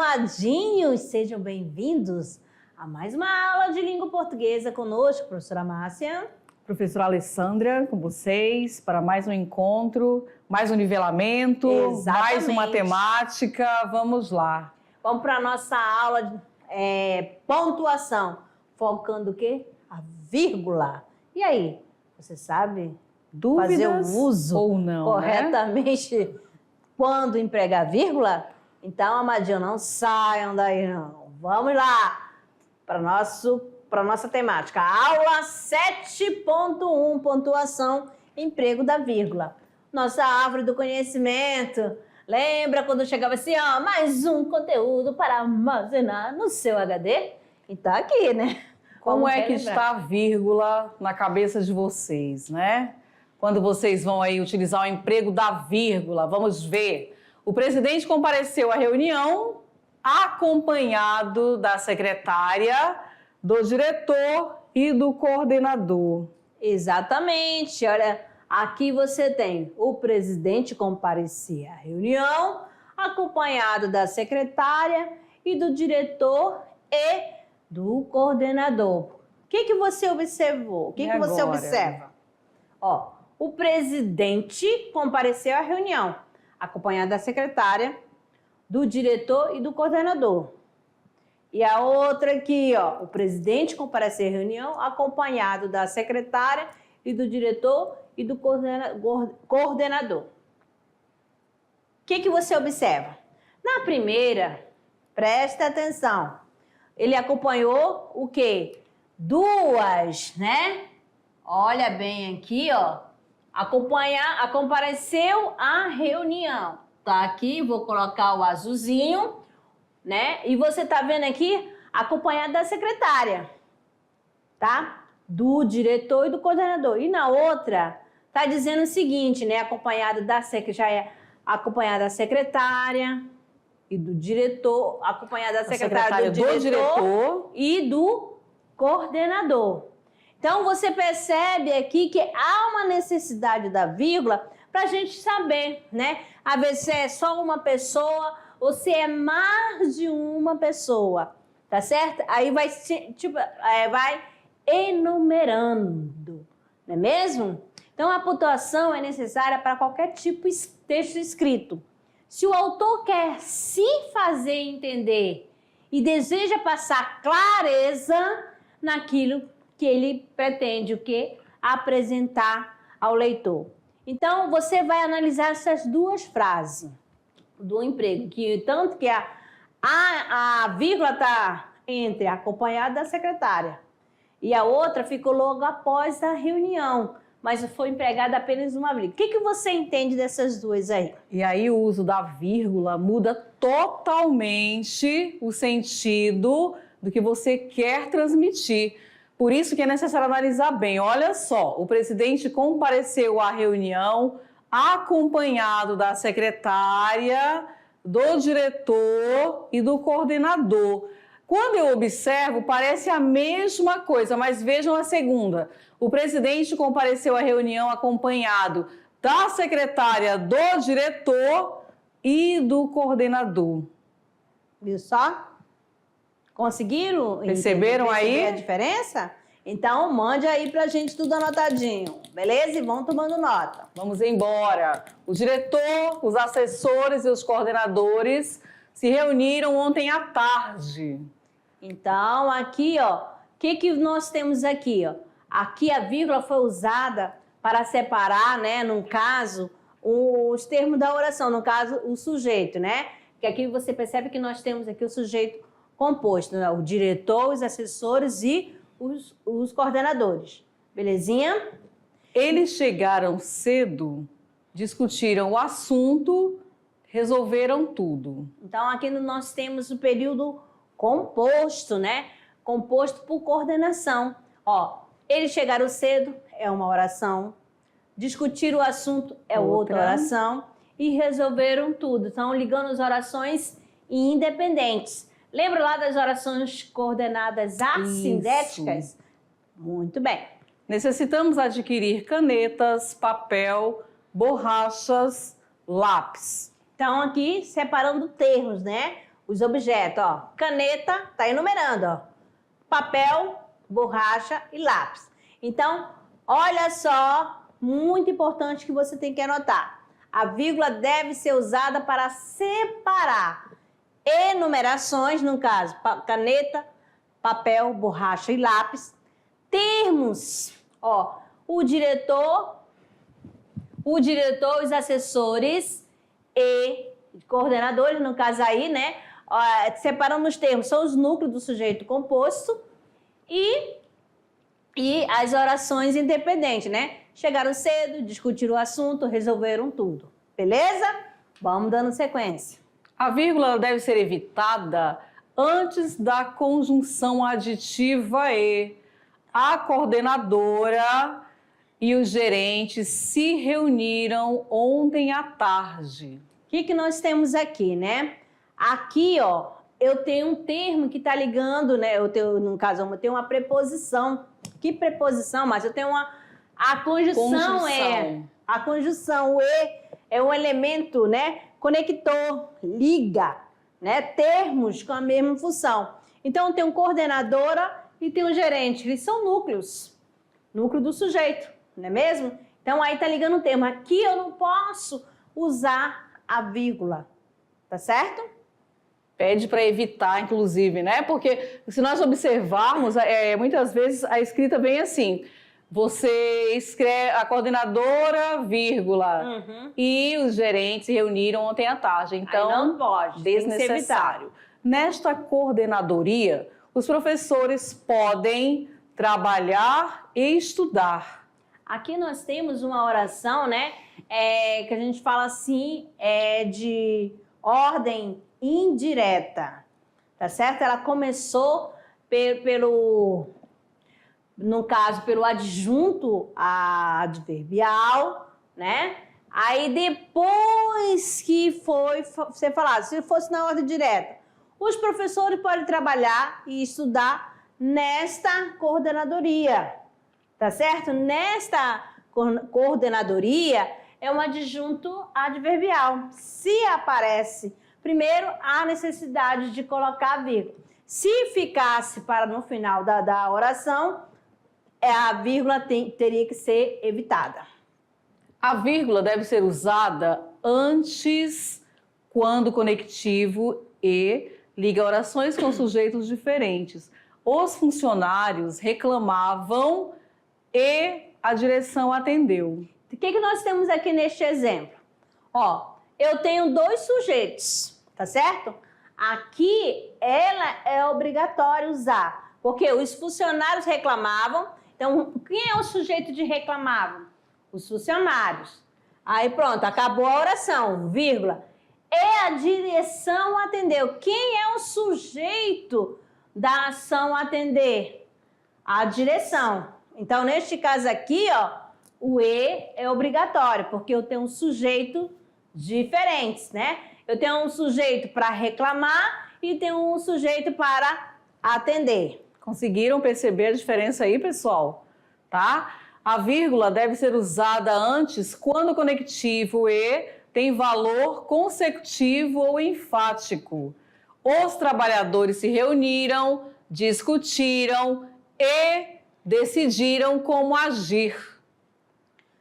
amadinhos, sejam bem-vindos a mais uma aula de língua portuguesa conosco, professora Márcia. Professora Alessandra, com vocês, para mais um encontro, mais um nivelamento, Exatamente. mais uma temática. Vamos lá. Vamos para a nossa aula de pontuação, focando o quê? A vírgula. E aí, você sabe Dúvidas fazer o uso ou não, corretamente quando empregar vírgula? Então, amadinho, não saiam daí não. Vamos lá para nossa temática. Aula 7.1, pontuação, emprego da vírgula. Nossa árvore do conhecimento. Lembra quando chegava assim, ó, mais um conteúdo para armazenar no seu HD? Então aqui, né? Como Vamos é que relembrar. está a vírgula na cabeça de vocês, né? Quando vocês vão aí utilizar o emprego da vírgula, vamos ver. O presidente compareceu à reunião acompanhado da secretária, do diretor e do coordenador. Exatamente. Olha, aqui você tem o presidente comparecia à reunião, acompanhado da secretária e do diretor e do coordenador. O que você observou? O que você agora? observa? Ó, o presidente compareceu à reunião, acompanhado da secretária, do diretor e do coordenador. E a outra aqui, ó, o presidente compareceu à reunião, acompanhado da secretária e do diretor e do coordenador. O que você observa? Na primeira, presta atenção, ele acompanhou o quê? Duas, né? Olha bem aqui, ó. Compareceu à reunião. Tá aqui, vou colocar o azulzinho, né? E você tá vendo aqui, acompanhado da secretária, tá? Do diretor e do coordenador. E na outra, tá dizendo o seguinte, né? Acompanhado da secretária e do diretor, acompanhada da secretária do diretor e do coordenador. Então, você percebe aqui que há uma necessidade da vírgula para a gente saber, né? A ver se é só uma pessoa ou se é mais de uma pessoa, tá certo? Aí vai, vai enumerando, não é mesmo? Então, a pontuação é necessária para qualquer tipo de texto escrito. Se o autor quer se fazer entender e deseja passar clareza naquilo que ele pretende o quê? Apresentar ao leitor. Então, você vai analisar essas duas frases do emprego, que tanto que a vírgula está entre acompanhada da secretária e a outra ficou logo após a reunião, mas foi empregada apenas uma vírgula. O que você entende dessas duas aí? E aí o uso da vírgula muda totalmente o sentido do que você quer transmitir. Por isso que é necessário analisar bem. Olha só, o presidente compareceu à reunião acompanhado da secretária, do diretor e do coordenador. Quando eu observo, parece a mesma coisa, mas vejam a segunda. O presidente compareceu à reunião acompanhado da secretária, do diretor e do coordenador. Viu só? Conseguiram? Perceberam aí a diferença? Então, mande aí pra gente tudo anotadinho, beleza? E vão tomando nota. Vamos embora. O diretor, os assessores e os coordenadores se reuniram ontem à tarde. Então, aqui, ó, o que nós temos aqui, ó? Aqui a vírgula foi usada para separar, né, no caso, os termos da oração, no caso, o sujeito, né? Que aqui você percebe que nós temos aqui o sujeito composto, né? O diretor, os assessores e os coordenadores. Belezinha? Eles chegaram cedo, discutiram o assunto, resolveram tudo. Então, aqui nós temos o período composto, né? Composto por coordenação. Ó, eles chegaram cedo, é uma oração. Discutir o assunto é outra oração. E resolveram tudo. Estão ligando as orações independentes. Lembra lá das orações coordenadas assindéticas? Isso. Muito bem. Necessitamos adquirir canetas, papel, borrachas, lápis. Então, aqui, separando termos, né? os objetos, ó. Caneta, tá enumerando, ó. Papel, borracha e lápis. Então, olha só, muito importante que você tem que anotar. A vírgula deve ser usada para separar enumerações, no caso, caneta, papel, borracha e lápis. Termos, ó, o diretor, os assessores e coordenadores, no caso aí, né? Ó, separando os termos, são os núcleos do sujeito composto e as orações independentes, né? Chegaram cedo, discutiram o assunto, resolveram tudo. Beleza? Vamos dando sequência. A vírgula deve ser evitada antes da conjunção aditiva e. A coordenadora e os gerentes se reuniram ontem à tarde. O que nós temos aqui, né? Aqui, ó, eu tenho um termo que está ligando, né? No caso, eu tenho uma preposição. Que preposição? Mas eu tenho a conjunção. A conjunção. O E é um elemento, né? Conector, liga, né? Termos com a mesma função. Então, eu tenho coordenadora e tem um gerente. Eles são núcleos. Núcleo do sujeito, não é mesmo? Então, aí tá ligando o termo. Aqui eu não posso usar a vírgula, tá certo? Pede para evitar, inclusive, né? Porque se nós observarmos, muitas vezes a escrita vem assim. Você escreve a coordenadora, vírgula, e os gerentes se reuniram ontem à tarde. Então, aí não pode, desnecessário. Nesta coordenadoria, os professores podem trabalhar e estudar. Aqui nós temos uma oração, né? Que a gente fala assim, de ordem indireta, tá certo? Ela começou no caso, pelo adjunto adverbial, né? Aí depois que foi ser falado, se fosse na ordem direta, os professores podem trabalhar e estudar nesta coordenadoria, tá certo? Nesta coordenadoria é um adjunto adverbial. Se aparece, primeiro, há necessidade de colocar a vírgula. Se ficasse para no final da oração, a vírgula teria que ser evitada. A vírgula deve ser usada antes, quando conectivo e liga orações com sujeitos diferentes. Os funcionários reclamavam e a direção atendeu. O que nós temos aqui neste exemplo? Ó, eu tenho dois sujeitos, tá certo? Aqui, ela é obrigatória usar, porque os funcionários reclamavam. Então, quem é o sujeito de reclamavam? Os funcionários. Aí pronto, acabou a oração, vírgula. E a direção atendeu. Quem é o sujeito da ação atender? A direção. Então, neste caso aqui, ó, o E é obrigatório, porque eu tenho um sujeito diferentes, né? Eu tenho um sujeito para reclamar e tenho um sujeito para atender. Conseguiram perceber a diferença aí, pessoal? Tá? A vírgula deve ser usada antes quando o conectivo E tem valor consecutivo ou enfático. Os trabalhadores se reuniram, discutiram e decidiram como agir.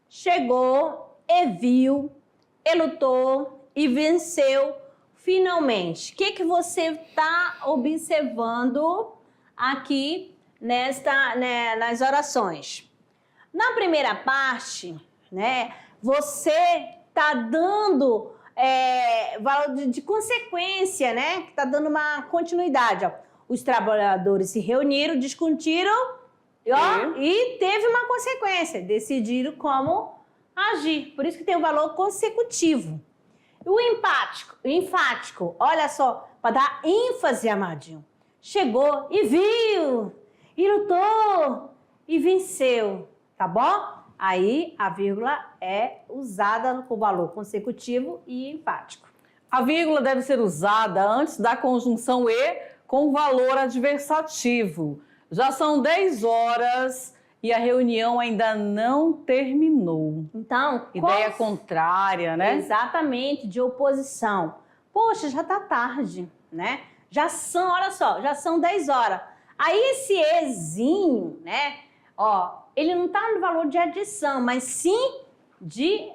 Chegou e viu, e lutou e venceu finalmente. O que você está observando aqui nas orações? Na primeira parte, né, você está dando valor de consequência, né? Está dando uma continuidade. Ó. Os trabalhadores se reuniram, discutiram e teve uma consequência. Decidiram como agir. Por isso que tem o valor consecutivo. O enfático, olha só, para dar ênfase, amadinho. Chegou e viu, e lutou, e venceu, tá bom? Aí a vírgula é usada com valor consecutivo e enfático. A vírgula deve ser usada antes da conjunção E com valor adversativo. Já são 10 horas e a reunião ainda não terminou. Então, ideia contrária, né? Exatamente, de oposição. Poxa, já tá tarde. né? Já são, olha só, já são 10 horas. Aí esse ezinho, né? Ó, ele não está no valor de adição, mas sim de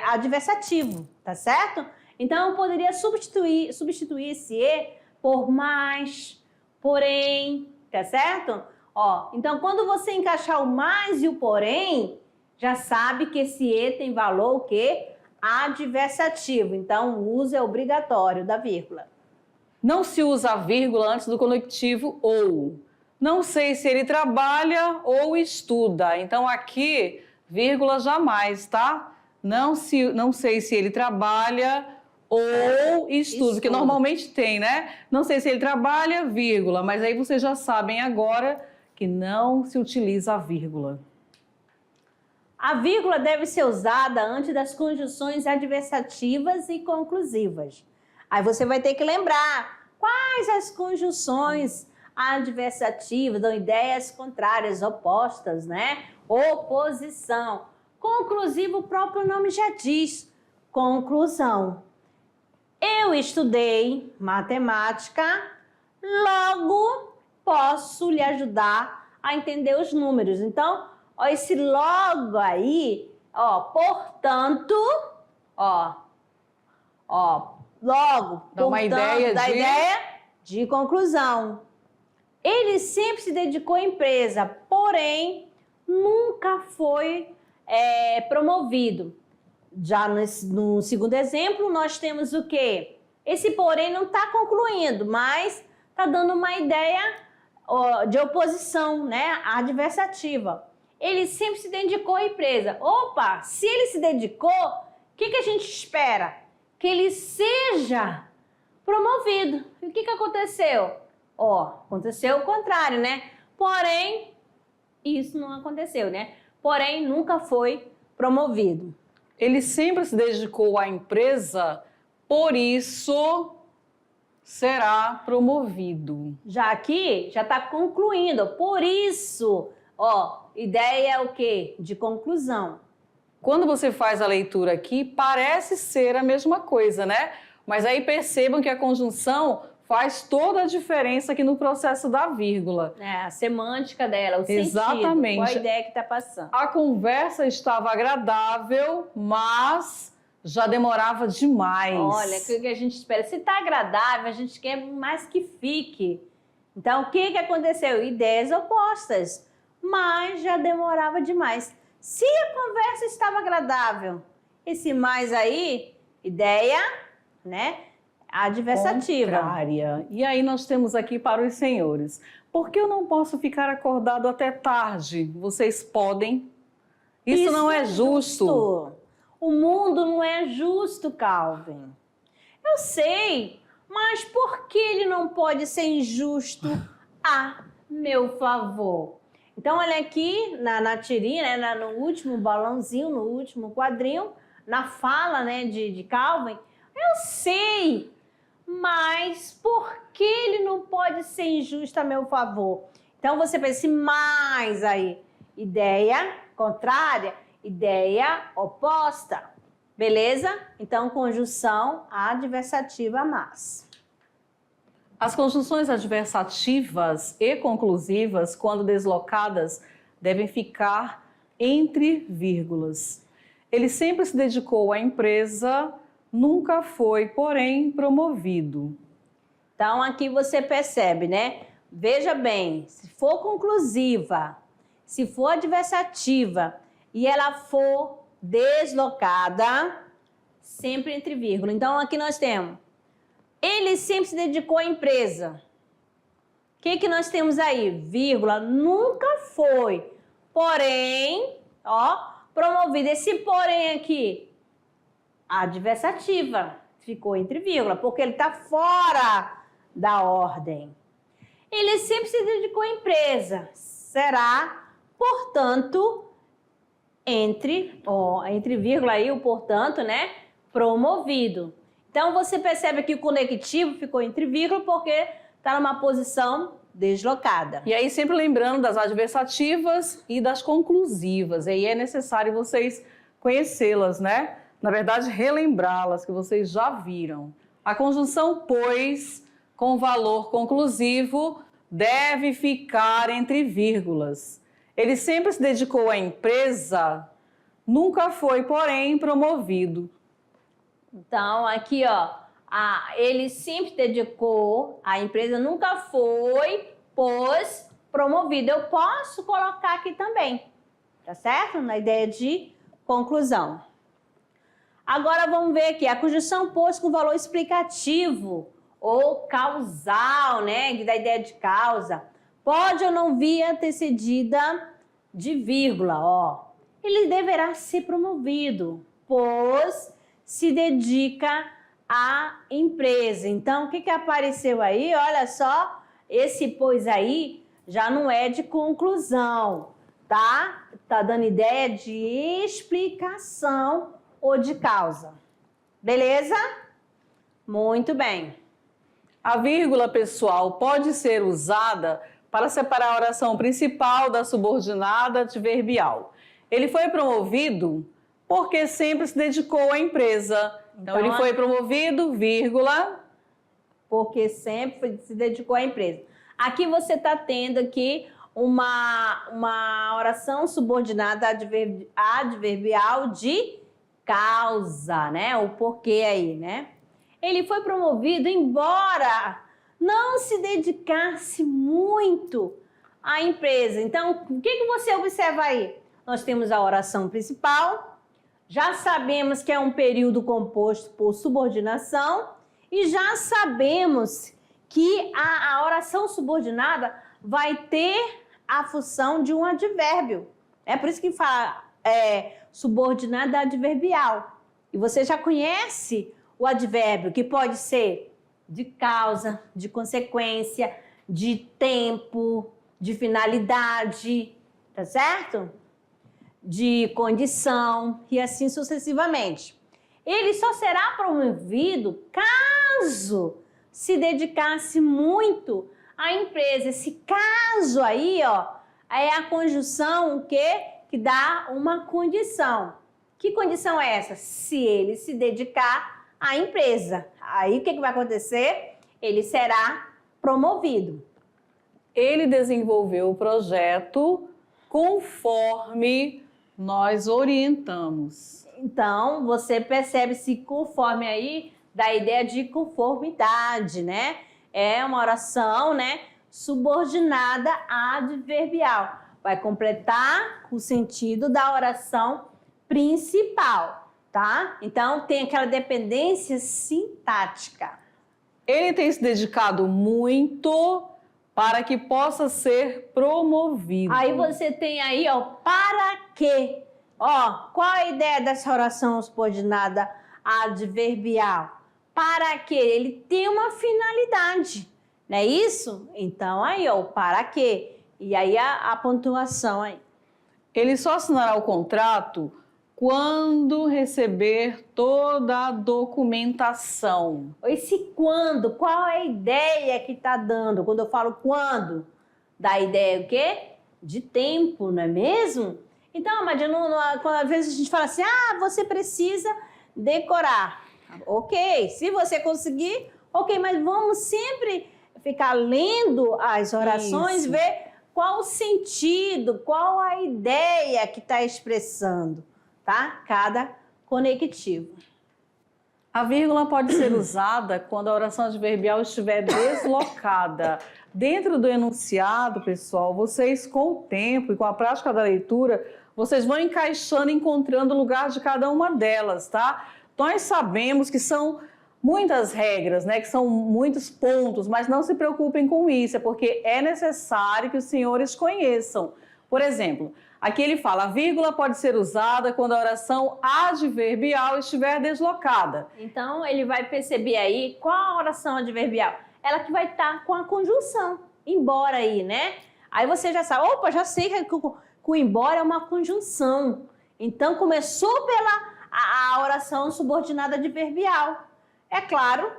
adversativo, tá certo? Então eu poderia substituir esse e por mais, porém, tá certo? Ó, então quando você encaixar o mais e o porém, já sabe que esse e tem valor o quê? Adversativo. Então o uso é obrigatório da vírgula. Não se usa a vírgula antes do conectivo ou. Não sei se ele trabalha ou estuda. Então aqui, vírgula jamais, tá? Não sei se ele trabalha ou estuda, porque normalmente tem, né? Não sei se ele trabalha, vírgula, mas aí vocês já sabem agora que não se utiliza a vírgula. A vírgula deve ser usada antes das conjunções adversativas e conclusivas. Aí você vai ter que lembrar quais as conjunções adversativas dão ideias contrárias, opostas, né? Oposição. Conclusivo, o próprio nome já diz, conclusão. Eu estudei matemática, logo posso lhe ajudar a entender os números. Então, ó, esse logo aí, ó, portanto, logo, dá uma ideia de conclusão. Ele sempre se dedicou à empresa, porém, nunca foi promovido. Já no segundo exemplo, nós temos o quê? Esse porém não está concluindo, mas está dando uma ideia de oposição, né? Adversativa. Ele sempre se dedicou à empresa. Opa, se ele se dedicou, o que a gente espera? Que ele seja promovido. E o que aconteceu? Aconteceu o contrário, né? Porém, isso não aconteceu, né? Porém, nunca foi promovido. Ele sempre se dedicou à empresa, por isso será promovido. Já aqui, já está concluindo. Por isso, ideia é o quê? De conclusão. Quando você faz a leitura aqui, parece ser a mesma coisa, né? Mas aí percebam que a conjunção faz toda a diferença aqui no processo da vírgula. A semântica dela, o Exatamente. sentido, qual a ideia que está passando. A conversa estava agradável, mas já demorava demais. Olha, o que a gente espera? Se está agradável, a gente quer mais que fique. Então, o que aconteceu? Ideias opostas, mas já demorava demais. Se a conversa estava agradável, esse mais aí, ideia, né? Adversativa. Contrária. E aí nós temos aqui para os senhores. Por que eu não posso ficar acordado até tarde? Vocês podem. Isso não é justo. O mundo não é justo, Calvin. Eu sei, mas por que ele não pode ser injusto a meu favor? Então, olha aqui na tirinha, né, no último balãozinho, no último quadrinho, na fala, né, de Calvin, eu sei, mas por que ele não pode ser injusto a meu favor? Então, você pensa assim, mais aí, ideia contrária, ideia oposta, beleza? Então, conjunção adversativa mas. As conjunções adversativas e conclusivas, quando deslocadas, devem ficar entre vírgulas. Ele sempre se dedicou à empresa, nunca foi, porém, promovido. Então, aqui você percebe, né? Veja bem, se for conclusiva, se for adversativa e ela for deslocada, sempre entre vírgula. Então, aqui nós temos, ele sempre se dedicou à empresa. O que nós temos aí? Vírgula, nunca foi, porém, promovido. Esse porém aqui, adversativa, ficou entre vírgula, porque ele está fora da ordem. Ele sempre se dedicou à empresa, será, portanto, entre vírgula aí, o portanto, né, promovido. Então, você percebe que o conectivo ficou entre vírgula porque está numa posição deslocada. E aí, sempre lembrando das adversativas e das conclusivas. E aí é necessário vocês conhecê-las, né? Na verdade, relembrá-las, que vocês já viram. A conjunção pois, com valor conclusivo, deve ficar entre vírgulas. Ele sempre se dedicou à empresa, nunca foi, porém, promovido. Então, aqui, ó, ele sempre dedicou, a empresa nunca foi, pois, promovido. Eu posso colocar aqui também, tá certo? Na ideia de conclusão. Agora, vamos ver aqui, a conjunção pois com valor explicativo ou causal, né? Da ideia de causa. Pode ou não vir antecedida de vírgula, ó. Ele deverá ser promovido, pois se dedica à empresa. Então, o que apareceu aí? Olha só, esse pois aí já não é de conclusão, tá? Tá dando ideia de explicação ou de causa. Beleza? Muito bem. A vírgula, pessoal, pode ser usada para separar a oração principal da subordinada adverbial. Ele foi promovido porque sempre se dedicou à empresa. Então ele foi promovido, vírgula. Porque sempre se dedicou à empresa. Aqui você está tendo aqui uma oração subordinada adverbial de causa, né? O porquê aí, né? Ele foi promovido embora não se dedicasse muito à empresa. Então, o que você observa aí? Nós temos a oração principal, já sabemos que é um período composto por subordinação e já sabemos que a oração subordinada vai ter a função de um advérbio. É por isso que fala subordinada adverbial. E você já conhece o advérbio, que pode ser de causa, de consequência, de tempo, de finalidade, tá certo? De condição e assim sucessivamente. Ele só será promovido caso se dedicasse muito à empresa. Esse caso aí, ó, é a conjunção o quê? Que dá uma condição. Que condição é essa? Se ele se dedicar à empresa. Aí o que vai acontecer? Ele será promovido. Ele desenvolveu o projeto conforme nós orientamos. Então, você percebe-se conforme aí da ideia de conformidade, né? É uma oração, né, subordinada adverbial. Vai completar o sentido da oração principal, tá? Então, tem aquela dependência sintática. Ele tem se dedicado muito para que possa ser promovido. Aí você tem aí, ó, para quê? Ó, qual a ideia dessa oração subordinada adverbial? Para quê? Ele tem uma finalidade, não é isso? Então, aí, ó, para quê? E aí a pontuação aí. Ele só assinará o contrato quando receber toda a documentação. Esse quando, qual é a ideia que está dando? Quando eu falo quando, dá a ideia o quê? De tempo, não é mesmo? Então, mas às vezes a gente fala assim, você precisa decorar. Ok, se você conseguir, ok, mas vamos sempre ficar lendo as orações, Isso. ver qual o sentido, qual a ideia que está expressando, tá? Cada conectivo. A vírgula pode ser usada quando a oração adverbial estiver deslocada. Dentro do enunciado, pessoal, vocês com o tempo e com a prática da leitura, vocês vão encaixando, encontrando o lugar de cada uma delas, tá? Nós sabemos que são muitas regras, né? Que são muitos pontos, mas não se preocupem com isso, é porque é necessário que os senhores conheçam. Por exemplo, aqui ele fala, a vírgula pode ser usada quando a oração adverbial estiver deslocada. Então, ele vai perceber aí qual a oração adverbial. Ela que vai estar com a conjunção, embora aí, né? Aí você já sabe, opa, já sei que o embora é uma conjunção. Então, começou pela a oração subordinada adverbial. É claro,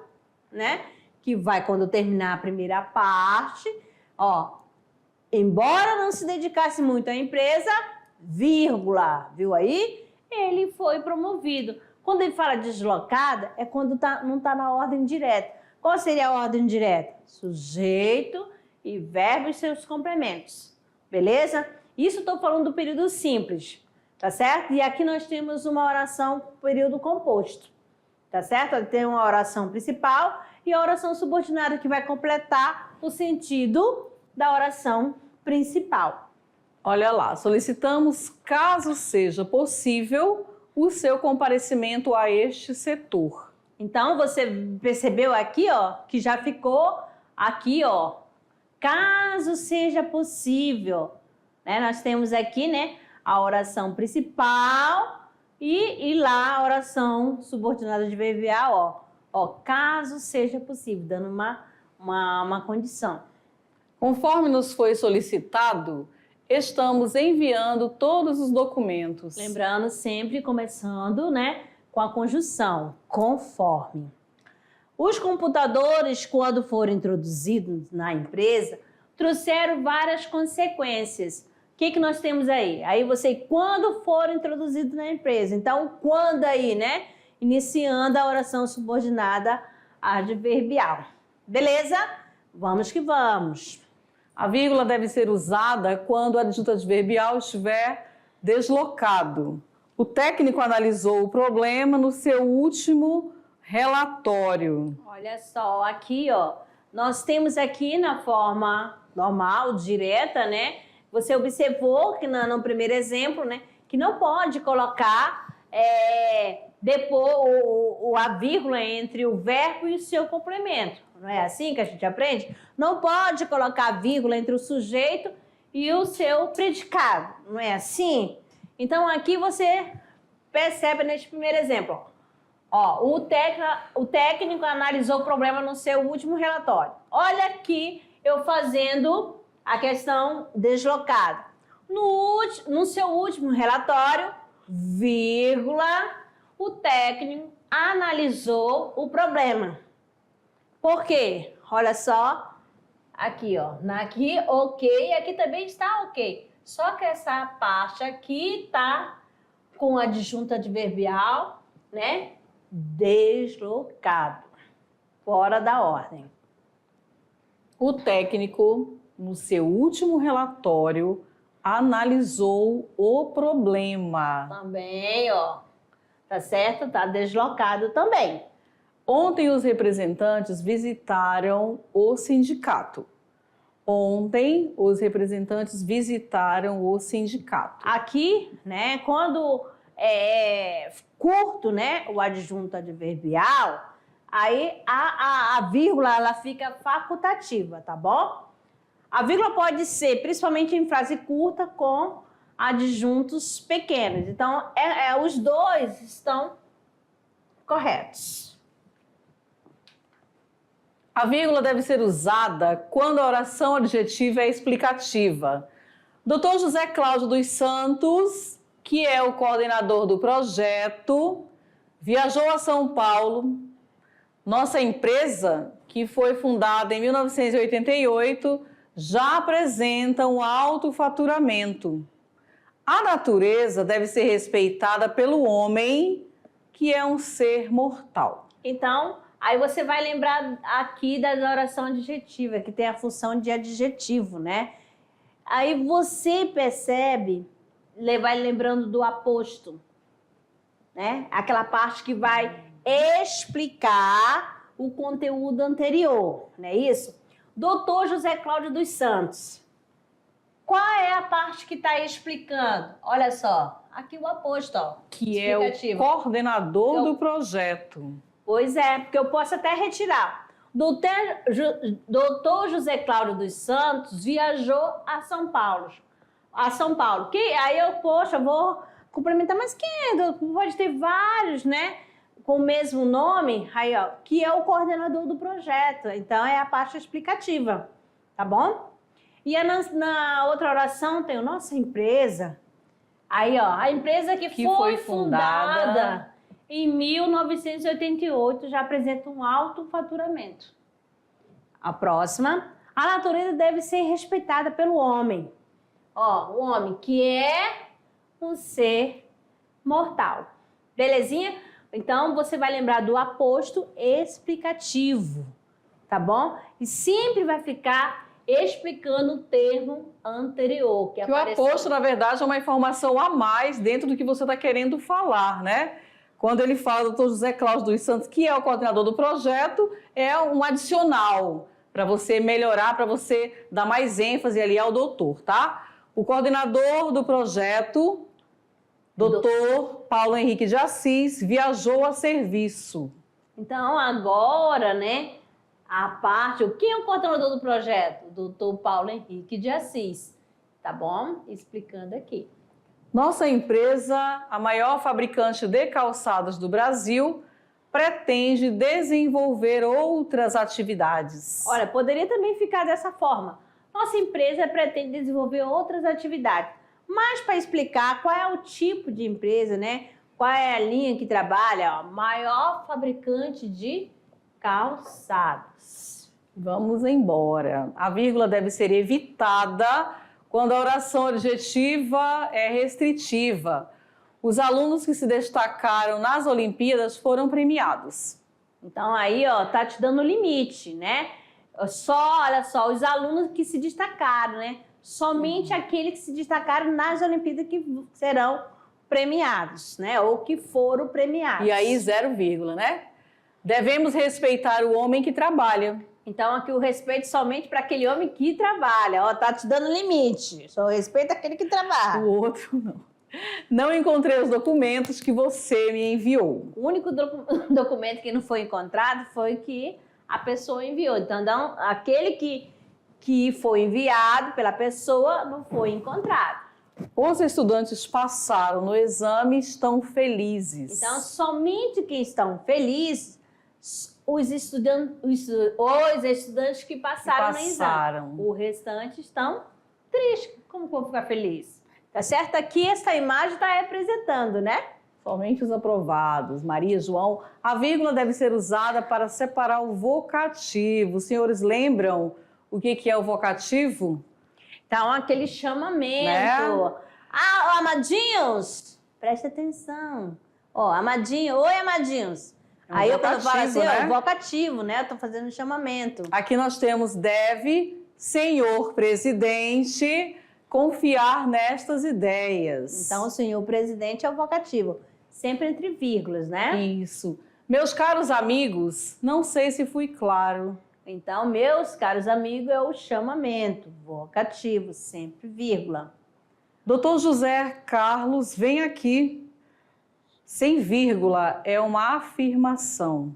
né? Que vai quando terminar a primeira parte, ó, embora não se dedicasse muito à empresa, vírgula, viu aí? Ele foi promovido. Quando ele fala deslocada, é quando não está na ordem direta. Qual seria a ordem direta? Sujeito e verbo e seus complementos. Beleza? Isso estou falando do período simples, tá certo? E aqui nós temos uma oração período composto, tá certo? Tem uma oração principal e a oração subordinada que vai completar o sentido da oração principal. Olha lá, solicitamos, caso seja possível, o seu comparecimento a este setor. Então, você percebeu aqui, ó, que já ficou aqui, ó, caso seja possível. Né? Nós temos aqui, né, a oração principal e lá a oração subordinada adverbial, ó, caso seja possível, dando uma condição. Conforme nos foi solicitado, estamos enviando todos os documentos. Lembrando, sempre começando, né, com a conjunção, conforme. Os computadores, quando foram introduzidos na empresa, trouxeram várias consequências. O que nós temos aí? Aí você, quando foram introduzidos na empresa. Então, quando aí, né? Iniciando a oração subordinada adverbial. Beleza? Vamos que vamos. A vírgula deve ser usada quando o adjunto adverbial estiver deslocado. O técnico analisou o problema no seu último relatório. Olha só, aqui, ó, nós temos aqui na forma normal, direta, né? Você observou que no primeiro exemplo, né, que não pode colocar depois a vírgula entre o verbo e o seu complemento. Não é assim que a gente aprende? Não pode colocar a vírgula entre o sujeito e o seu predicado. Não é assim? Então, aqui você percebe neste primeiro exemplo. Ó, o técnico analisou o problema no seu último relatório. Olha aqui eu fazendo a questão deslocada. No seu último relatório, vírgula, o técnico analisou o problema. Por quê? Olha só, aqui, ó, aqui ok, aqui também está ok. Só que essa parte aqui está com a adjunta adverbial, né? Deslocado, fora da ordem. O técnico, no seu último relatório, analisou o problema. Também, ó, tá certo? Tá deslocado também. Ontem os representantes visitaram o sindicato. Ontem os representantes visitaram o sindicato. Aqui, né, quando é curto, né, o adjunto adverbial, aí a vírgula ela fica facultativa, tá bom? A vírgula pode ser, principalmente em frase curta, com adjuntos pequenos. Então, os dois estão corretos. A vírgula deve ser usada quando a oração adjetiva é explicativa. Dr. José Cláudio dos Santos, que é o coordenador do projeto, viajou a São Paulo. Nossa empresa, que foi fundada em 1988, já apresenta um alto faturamento. A natureza deve ser respeitada pelo homem, que é um ser mortal. Então, aí você vai lembrar aqui da oração adjetiva, que tem a função de adjetivo, né? Aí você percebe, vai lembrando do aposto, né? Aquela parte que vai explicar o conteúdo anterior, não é isso? Doutor José Cláudio dos Santos. Qual é a parte que está explicando? Olha só, aqui o aposto, ó. Que é o coordenador do projeto. Pois é, porque eu posso até retirar. Doutor José Cláudio dos Santos viajou a São Paulo. Aí eu, poxa, vou complementar, mas quem é? Pode ter vários, né? Com o mesmo nome, aí, ó, que é o coordenador do projeto. Então, é a parte explicativa, tá bom? E na outra oração tem a nossa empresa. Aí, ó, a empresa que foi fundada em 1988 já apresenta um alto faturamento. A próxima, a natureza deve ser respeitada pelo homem. Ó, o homem que é um ser mortal. Belezinha? Então, você vai lembrar do aposto explicativo, tá bom? E sempre vai ficar explicando o termo anterior. Que o aposto, na verdade, é uma informação a mais dentro do que você está querendo falar, né? Quando ele fala do Dr. José Cláudio dos Santos, que é o coordenador do projeto, é um adicional para você melhorar, para você dar mais ênfase ali ao doutor, tá? O coordenador do projeto, Dr. Paulo Henrique de Assis, viajou a serviço. Então, agora, né, quem é o coordenador do projeto? Dr. Paulo Henrique de Assis, tá bom? Explicando aqui. Nossa empresa, a maior fabricante de calçados do Brasil, pretende desenvolver outras atividades. Olha, poderia também ficar dessa forma. Nossa empresa pretende desenvolver outras atividades. Mas para explicar qual é o tipo de empresa, né? Qual é a linha que trabalha? Ó, maior fabricante de calçados. Vamos embora. A vírgula deve ser evitada quando a oração adjetiva é restritiva. Os alunos que se destacaram nas Olimpíadas foram premiados. Então aí, ó, tá te dando limite, né? Olha só, os alunos que se destacaram, né? Somente aqueles que se destacaram nas Olimpíadas que serão premiados, né? Ou que foram premiados. E aí, 0, né? Devemos respeitar o homem que trabalha. Então, aqui o respeito somente para aquele homem que trabalha. Ó, tá te dando limite. Só respeita aquele que trabalha. O outro não. Não encontrei os documentos que você me enviou. O único documento que não foi encontrado foi que a pessoa enviou. Então, aquele que foi enviado pela pessoa não foi encontrado. Os estudantes passaram no exame e estão felizes. Então, somente quem estão felizes, os estudantes que passaram no exame. O restante estão tristes. Como que eu vou ficar feliz? Tá certo? Aqui essa imagem está representando, né? Somente os aprovados. Maria João, a vírgula deve ser usada para separar o vocativo. Os senhores lembram o que é o vocativo? Então, aquele chamamento. Né? Ah, amadinhos, presta atenção. Ó, amadinho, oi, amadinhos. Aí quando eu falo assim, né? Vocativo, né? Eu tô fazendo um chamamento. Aqui nós temos deve, senhor presidente, confiar nestas ideias. Então, o senhor presidente é o vocativo, sempre entre vírgulas, né? Isso. Meus caros amigos, não sei se fui claro. Então, meus caros amigos é o chamamento, vocativo, sempre vírgula. Dr. José Carlos, vem aqui. Sem vírgula é uma afirmação.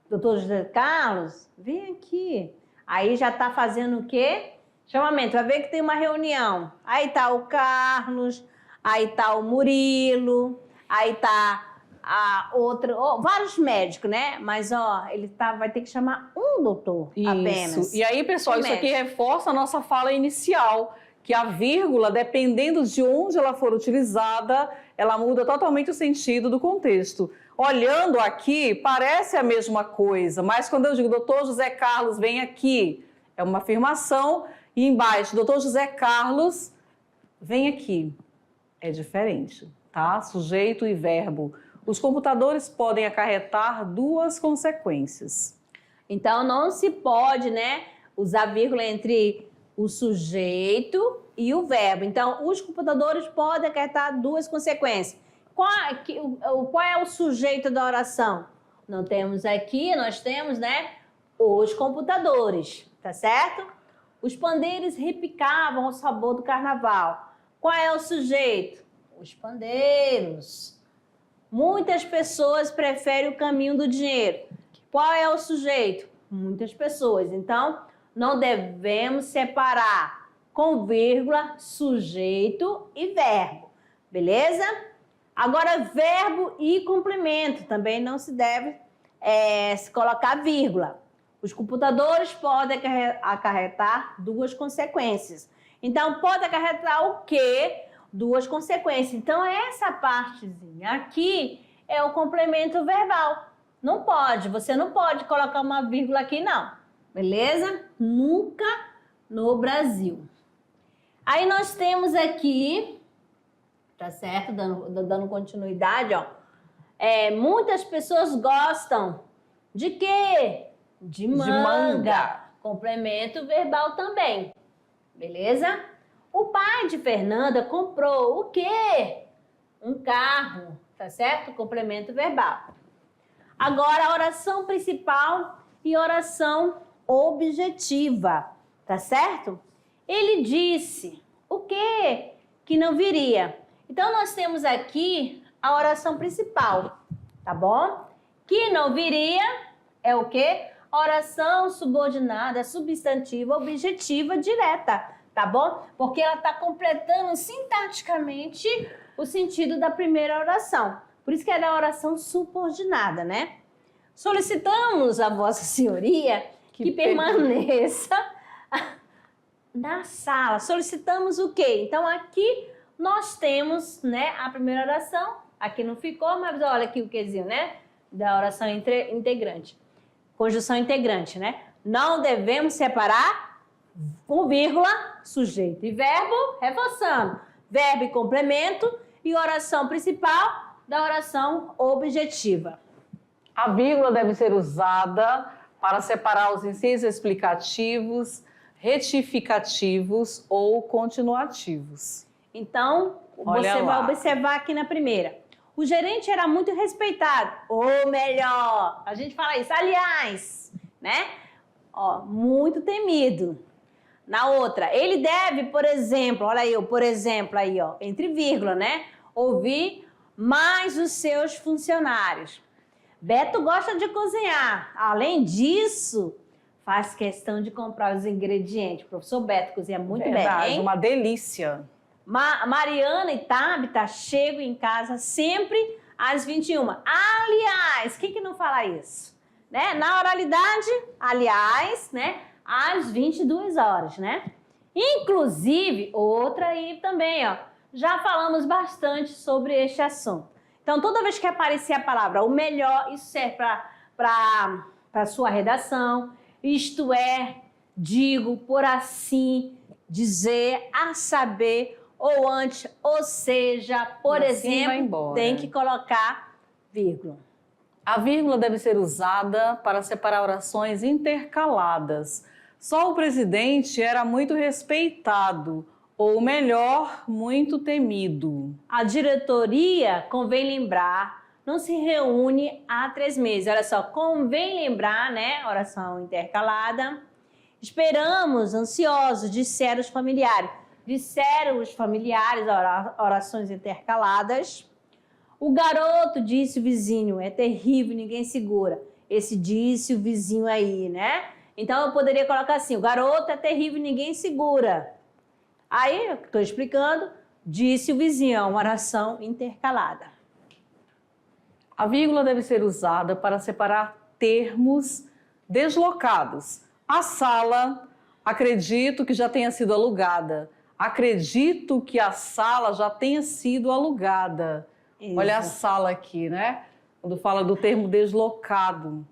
Doutor José Carlos, vem aqui. Aí já está fazendo o quê? Chamamento. Vai ver que tem uma reunião. Aí tá o Carlos, aí tá o Murilo, aí tá a outra, vários médicos, né? Mas ó, ele vai ter que chamar um doutor apenas. E aí, pessoal, isso aqui reforça a nossa fala inicial, que a vírgula, dependendo de onde ela for utilizada, ela muda totalmente o sentido do contexto. Olhando aqui, parece a mesma coisa, mas quando eu digo Dr. José Carlos, vem aqui, é uma afirmação, e embaixo, Dr. José Carlos, vem aqui. É diferente, tá? Sujeito e verbo. Os computadores podem acarretar duas consequências. Então, não se pode, né, usar vírgula entre o sujeito e o verbo. Então, os computadores podem acarretar duas consequências. Qual é o sujeito da oração? Não temos aqui, nós temos, né, os computadores, tá certo? Os pandeiros repicavam ao sabor do carnaval. Qual é o sujeito? Os pandeiros. Muitas pessoas preferem o caminho do dinheiro. Qual é o sujeito? Muitas pessoas. Então, não devemos separar com vírgula, sujeito e verbo. Beleza? Agora, verbo e complemento. Também não se deve se colocar vírgula. Os computadores podem acarretar duas consequências. Então, pode acarretar o quê? Duas consequências. Então, essa partezinha aqui é o complemento verbal. Não pode, você não pode colocar uma vírgula aqui, não. Beleza? Nunca no Brasil. Aí nós temos aqui, tá certo? Dando continuidade, ó. Muitas pessoas gostam de quê? De manga. Complemento verbal também. Beleza? O pai de Fernanda comprou o quê? Um carro, tá certo? Complemento verbal. Agora, a oração principal e oração objetiva, tá certo? Ele disse o quê? Que não viria. Então, nós temos aqui a oração principal, tá bom? Que não viria é o quê? Oração subordinada, substantiva, objetiva, direta, tá bom? Porque ela está completando sintaticamente o sentido da primeira oração. Por isso que é da oração subordinada, né? Solicitamos a Vossa Senhoria que permaneça na sala. Solicitamos o quê? Então, aqui nós temos, né, a primeira oração. Aqui não ficou, mas olha aqui o quezinho, né? Da oração integrante. Conjunção integrante, né? Não devemos separar com vírgula, sujeito e verbo, reforçando. Verbo e complemento e oração principal da oração objetiva. A vírgula deve ser usada para separar os incisos explicativos, retificativos ou continuativos. Então, você vai observar aqui na primeira. O gerente era muito respeitado, ou melhor, a gente fala isso, aliás, né? Muito temido. Na outra, ele deve, por exemplo, olha aí, por exemplo, aí, entre vírgula, né? Ouvir mais os seus funcionários. Beto gosta de cozinhar. Além disso, faz questão de comprar os ingredientes. O professor Beto cozinha muito bem, hein? Uma delícia. Mariana e Tabita chegam em casa sempre às 21. Aliás, quem que não fala isso? Né? Na oralidade, aliás, né? Às 22 horas, né? Inclusive, outra aí também, já falamos bastante sobre este assunto. Então, toda vez que aparecer a palavra o melhor, isso serve para a sua redação. Isto é, digo, por assim dizer, a saber, ou antes, ou seja, por exemplo, tem que colocar vírgula. A vírgula deve ser usada para separar orações intercaladas. Só o presidente era muito respeitado, ou melhor, muito temido. A diretoria, convém lembrar, não se reúne há 3 meses. Olha só, convém lembrar, né? Oração intercalada. Esperamos, ansiosos, disseram os familiares. Disseram os familiares, orações intercaladas. O garoto, disse o vizinho, é terrível, ninguém segura. Esse disse o vizinho aí, né? Então, eu poderia colocar assim, o garoto é terrível, ninguém segura. Aí, eu estou explicando, disse o vizinho, é uma oração intercalada. A vírgula deve ser usada para separar termos deslocados. A sala, acredito que já tenha sido alugada. Acredito que a sala já tenha sido alugada. Isso. Olha a sala aqui, né? Quando fala do termo deslocado.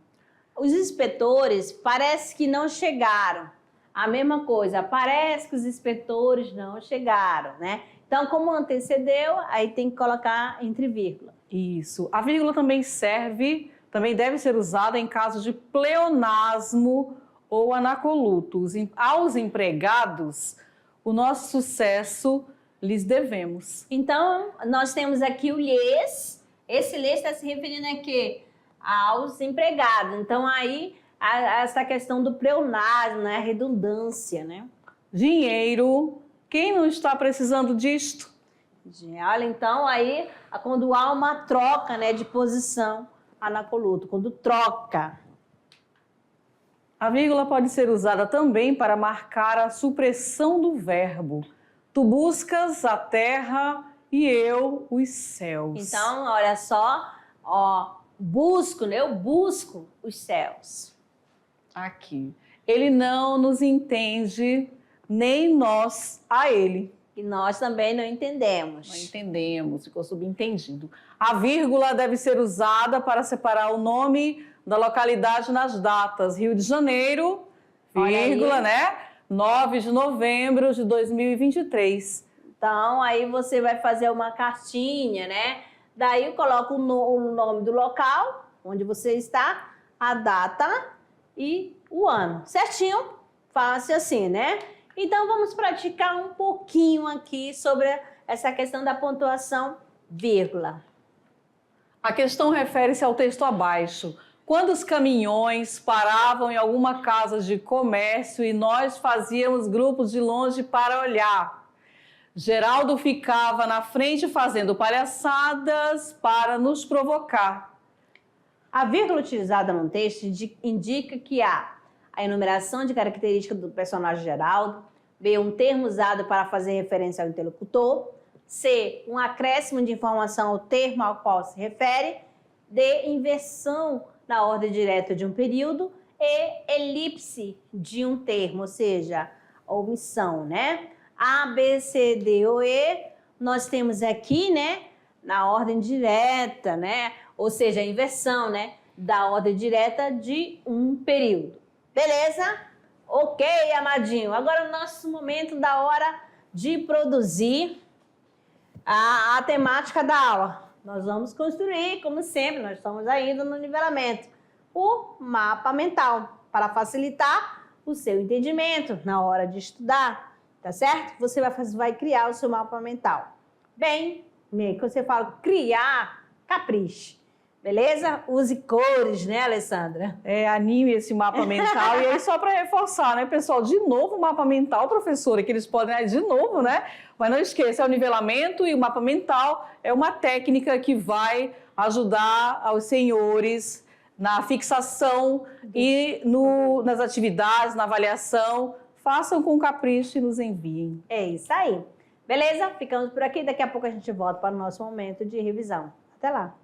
Os inspetores parece que não chegaram. A mesma coisa, parece que os inspetores não chegaram, né? Então, como antecedeu, aí tem que colocar entre vírgula. Isso. A vírgula também deve ser usada em caso de pleonasmo ou anacoluto. Aos empregados, o nosso sucesso lhes devemos. Então, nós temos aqui o lhes. Esse lhes está se referindo a quê? Aos empregados. Então, aí, essa questão do pleonasmo, né? A redundância, né? Dinheiro. Quem não está precisando disto? Olha, então, aí, quando há uma troca, né, de posição, anacoluto, quando troca. A vírgula pode ser usada também para marcar a supressão do verbo. Tu buscas a terra e eu os céus. Então, olha só, busco, né? Eu busco os céus. Aqui. Ele não nos entende, nem nós a ele. E nós também não entendemos. Não entendemos, ficou subentendido. A vírgula deve ser usada para separar o nome da localidade nas datas. Rio de Janeiro, vírgula, né? 9 de novembro de 2023. Então, aí você vai fazer uma cartinha, né? Daí eu coloco o nome do local, onde você está, a data e o ano. Certinho? Fácil assim, né? Então vamos praticar um pouquinho aqui sobre essa questão da pontuação vírgula. A questão refere-se ao texto abaixo. Quando os caminhões paravam em alguma casa de comércio e nós fazíamos grupos de longe para olhar, Geraldo ficava na frente fazendo palhaçadas para nos provocar. A vírgula utilizada no texto indica que há a enumeração de características do personagem Geraldo, B, um termo usado para fazer referência ao interlocutor, C, um acréscimo de informação ao termo ao qual se refere, D, inversão na ordem direta de um período e elipse de um termo, ou seja, omissão, né? A, B, C, D ou E, nós temos aqui, né, na ordem direta, né? Ou seja, a inversão, né, da ordem direta de um período. Beleza? Ok, amadinho. Agora é o nosso momento da hora de produzir a temática da aula. Nós vamos construir, como sempre, nós estamos ainda no nivelamento, o mapa mental, para facilitar o seu entendimento na hora de estudar, tá certo? Você vai criar o seu mapa mental. Bem, quando você fala criar, capriche. Beleza? Use cores, né, Alessandra? Anime esse mapa mental. E aí, só para reforçar, né, pessoal? De novo o mapa mental, professora, que eles podem, de novo, né? Mas não esqueça, é o nivelamento e o mapa mental é uma técnica que vai ajudar aos senhores na fixação e nas atividades, na avaliação. Façam com capricho e nos enviem. É isso aí. Beleza? Ficamos por aqui. Daqui a pouco a gente volta para o nosso momento de revisão. Até lá!